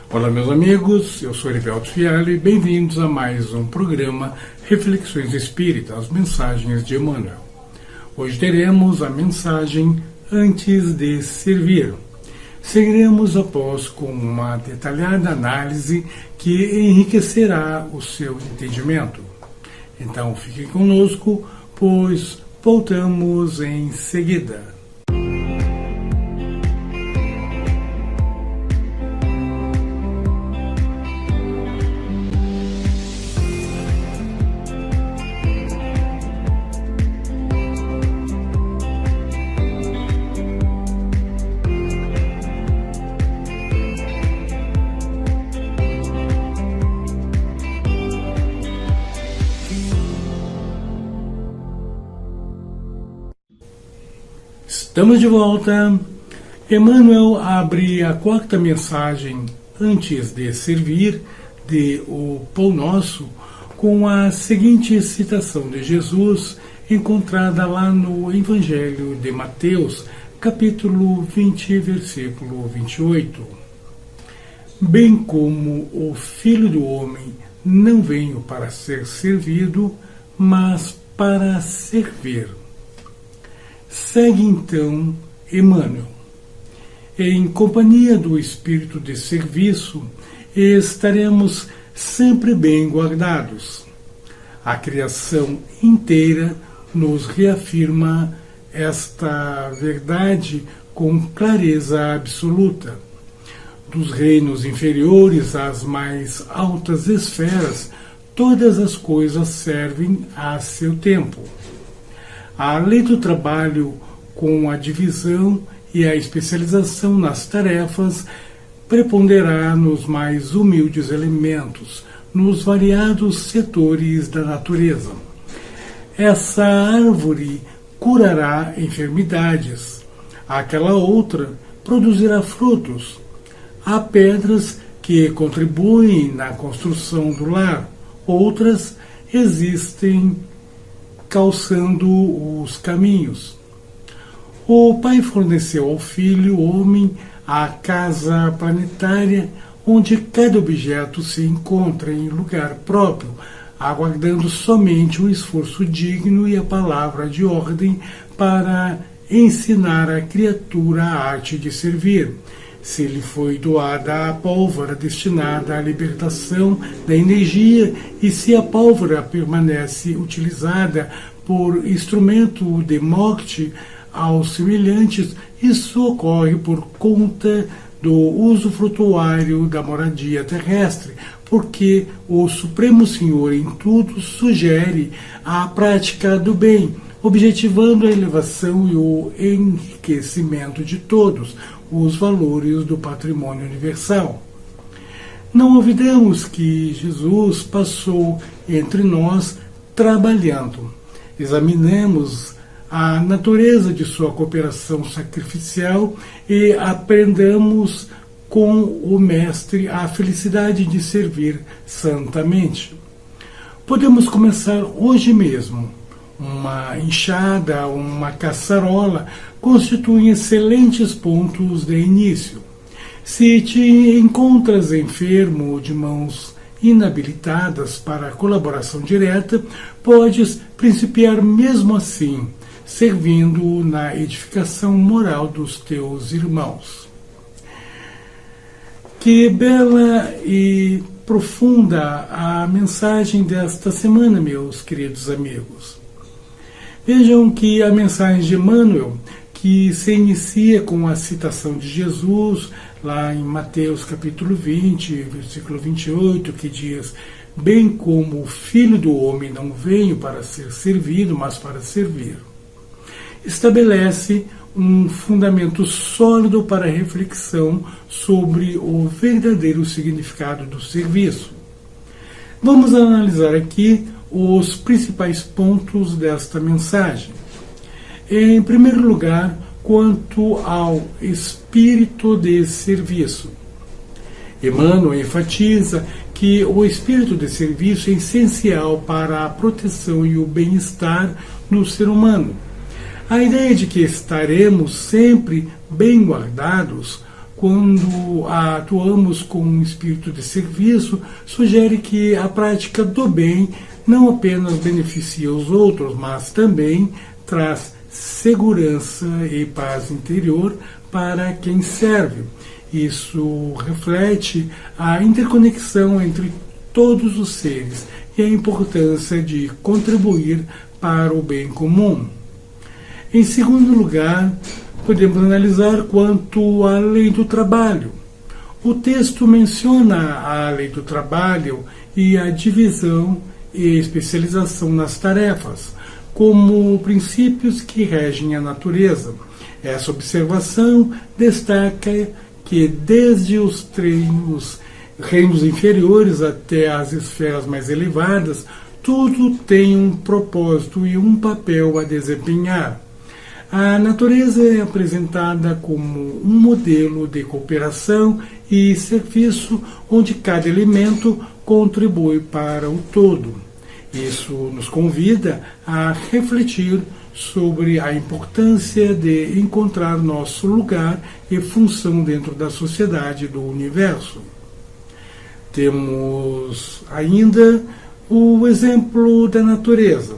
Olá, meus amigos, eu sou Erivelto Fialho e bem-vindos a mais um programa Reflexões Espíritas, as mensagens de Emmanuel. Hoje teremos a mensagem Antes de Servir. Seguiremos após com uma detalhada análise que enriquecerá o seu entendimento. Então fiquem conosco, pois voltamos em seguida. Estamos de volta. Emmanuel abre a quarta mensagem Antes de Servir de O Pão Nosso com a seguinte citação de Jesus encontrada lá no Evangelho de Mateus, capítulo 20, versículo 28. Bem como o Filho do Homem não veio para ser servido, mas para servir. Segue então Emmanuel. Em companhia do espírito de serviço, estaremos sempre bem guardados. A criação inteira nos reafirma esta verdade com clareza absoluta. Dos reinos inferiores às mais altas esferas, todas as coisas servem a seu tempo. A lei do trabalho, com a divisão e a especialização nas tarefas, preponderará nos mais humildes elementos, nos variados setores da natureza. Essa árvore curará enfermidades, aquela outra produzirá frutos. Há pedras que contribuem na construção do lar, outras existem calçando os caminhos. O Pai forneceu ao Filho, homem, a casa planetária, onde cada objeto se encontra em lugar próprio, aguardando somente o esforço digno e a palavra de ordem para ensinar à criatura a arte de servir. Se lhe foi doada a pólvora destinada à libertação da energia e se a pólvora permanece utilizada por instrumento de morte aos semelhantes, isso ocorre por conta do uso frutuário da moradia terrestre, porque o Supremo Senhor em tudo sugere a prática do bem, objetivando a elevação e o enriquecimento de todos os valores do patrimônio universal. Não olvidemos que Jesus passou entre nós trabalhando. Examinemos a natureza de sua cooperação sacrificial e aprendamos com o Mestre a felicidade de servir santamente. Podemos começar hoje mesmo. Uma enxada, uma caçarola constituem excelentes pontos de início. Se te encontras enfermo ou de mãos inabilitadas para a colaboração direta, podes principiar mesmo assim, servindo na edificação moral dos teus irmãos. Que bela e profunda a mensagem desta semana, meus queridos amigos. Vejam que a mensagem de Emmanuel, que se inicia com a citação de Jesus, lá em Mateus capítulo 20, versículo 28, que diz: bem como o Filho do Homem não veio para ser servido, mas para servir, estabelece um fundamento sólido para a reflexão sobre o verdadeiro significado do serviço. Vamos analisar aqui os principais pontos desta mensagem. Em primeiro lugar, quanto ao espírito de serviço. Emmanuel enfatiza que o espírito de serviço é essencial para a proteção e o bem-estar no ser humano. A ideia de que estaremos sempre bem guardados quando atuamos com um espírito de serviço, sugere que a prática do bem não apenas beneficia os outros, mas também traz segurança e paz interior para quem serve. Isso reflete a interconexão entre todos os seres e a importância de contribuir para o bem comum. Em segundo lugar, podemos analisar quanto à lei do trabalho. O texto menciona a lei do trabalho e a divisão e especialização nas tarefas, como princípios que regem a natureza. Essa observação destaca que desde os reinos inferiores até as esferas mais elevadas, tudo tem um propósito e um papel a desempenhar. A natureza é apresentada como um modelo de cooperação e serviço onde cada elemento contribui para o todo. Isso nos convida a refletir sobre a importância de encontrar nosso lugar e função dentro da sociedade do universo. Temos ainda o exemplo da natureza.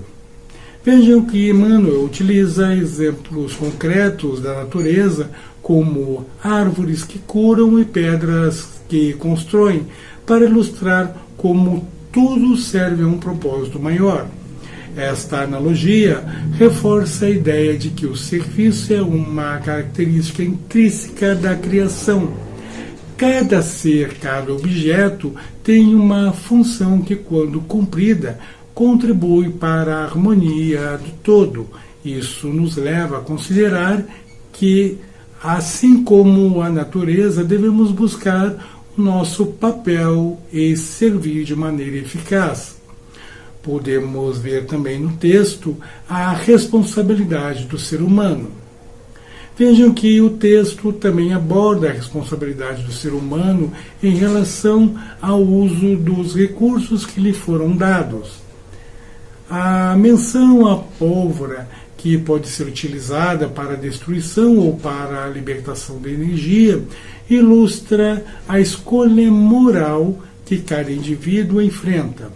Vejam que Emmanuel utiliza exemplos concretos da natureza, como árvores que curam e pedras que constroem, para ilustrar como tudo serve a um propósito maior. Esta analogia reforça a ideia de que o serviço é uma característica intrínseca da criação. Cada ser, cada objeto tem uma função que, quando cumprida, contribui para a harmonia do todo. Isso nos leva a considerar que, assim como a natureza, devemos buscar o nosso papel e servir de maneira eficaz. Podemos ver também no texto a responsabilidade do ser humano. Vejam que o texto também aborda a responsabilidade do ser humano em relação ao uso dos recursos que lhe foram dados. A menção à pólvora, que pode ser utilizada para a destruição ou para a libertação da energia, ilustra a escolha moral que cada indivíduo enfrenta.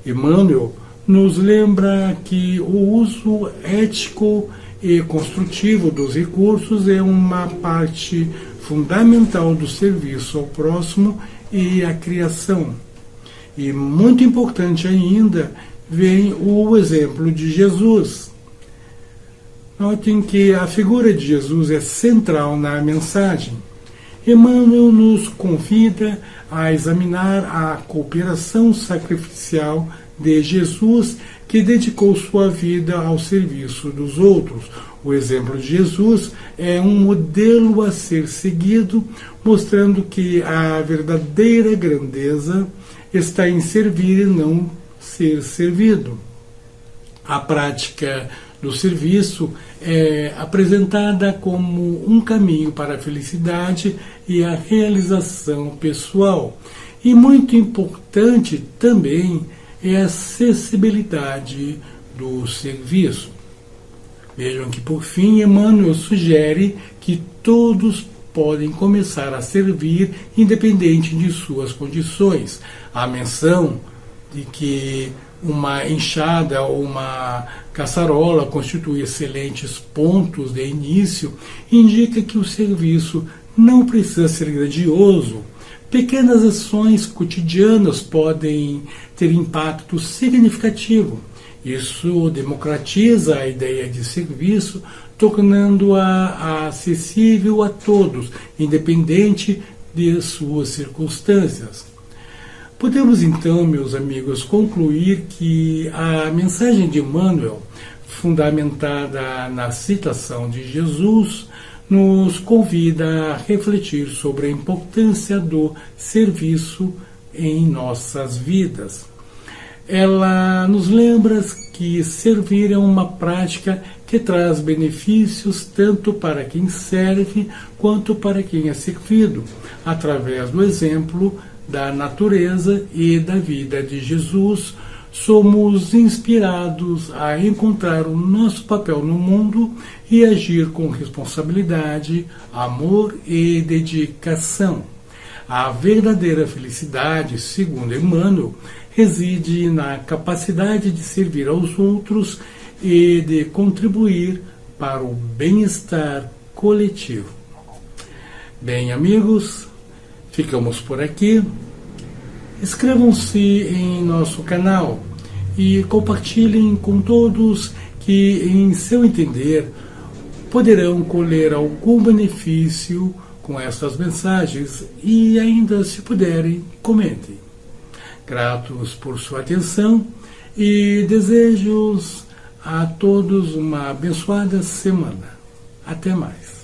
Emmanuel nos lembra que o uso ético e construtivo dos recursos é uma parte fundamental do serviço ao próximo e à criação. E muito importante ainda, vem o exemplo de Jesus. Notem que a figura de Jesus é central na mensagem. Emmanuel nos convida a examinar a cooperação sacrificial de Jesus, que dedicou sua vida ao serviço dos outros. O exemplo de Jesus é um modelo a ser seguido, mostrando que a verdadeira grandeza está em servir e não ser servido. A prática do serviço é apresentada como um caminho para a felicidade e a realização pessoal. E muito importante também é a acessibilidade do serviço. Vejam que, por fim, Emmanuel sugere que todos podem começar a servir independente de suas condições. A menção de que uma enxada ou uma caçarola constitui excelentes pontos de início indica que o serviço não precisa ser grandioso. Pequenas ações cotidianas podem ter impacto significativo. Isso democratiza a ideia de serviço, tornando-a acessível a todos, independente de suas circunstâncias. Podemos então, meus amigos, concluir que a mensagem de Emmanuel, fundamentada na citação de Jesus, nos convida a refletir sobre a importância do serviço em nossas vidas. Ela nos lembra que servir é uma prática que traz benefícios tanto para quem serve quanto para quem é servido, através do exemplo da natureza e da vida de Jesus, somos inspirados a encontrar o nosso papel no mundo e agir com responsabilidade, amor e dedicação. A verdadeira felicidade, segundo Emmanuel, reside na capacidade de servir aos outros e de contribuir para o bem-estar coletivo. Bem, amigos, ficamos por aqui. Inscrevam-se em nosso canal e compartilhem com todos que, em seu entender, poderão colher algum benefício com estas mensagens e ainda, se puderem, comentem. Gratos por sua atenção e desejo a todos uma abençoada semana. Até mais.